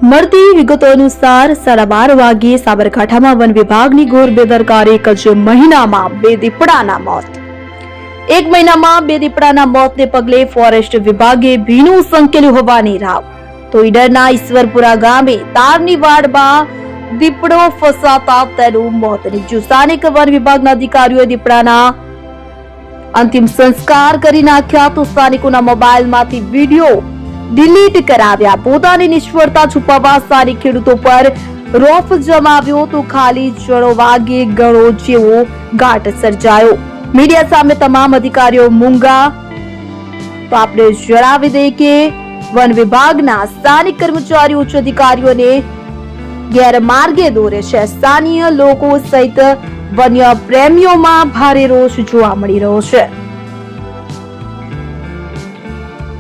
મળતી વિગતો અનુસાર 12:30 વાગ્યે સાબરકાંઠામાં વન વિભાગની ઘોર બેદરકારી એક જ મહિનામાં 2 દીપડાના મોત. એક મહિનામાં 2 દીપડાના મોતને પગલે ફોરેસ્ટ વિભાગે ભીનું સંકેલ્યું હોવાની રાવ. તો ઈડરના ઈશ્વરપુરા ગામે તારની વાડમાં દીપડો ફસાતા તેનું મોત નીપજ્યું. સ્થાનિક વન વિભાગના અધિકારીઓએ દીપડાના અંતિમ સંસ્કાર કરી નાખ્યા તો સ્થાનિકોના મોબાઈલમાંથી વિડીયો ડિલીટ કરાવ્યા. પોતાની નિષ્ફળતા છુપાવવા સ્થાનિક ખેડૂતો પર રોફ જમાવ્યો તો ખાલી જડો વાગે ગળો જેવો ઘાટ સર્જાયો. મીડિયા સામે તમામ અધિકારીઓ મૂંગા. તો આપણે જણાવી દઈએ કે વન વિભાગના સ્થાનિક કર્મચારીઓ ઉચ્ચ અધિકારીઓને ગેરમાર્ગે દોરે છે. સ્થાનિય લોકો સહિત વન્ય પ્રેમીઓમાં ભારે રોષ જોવા મળી રહ્યો છે.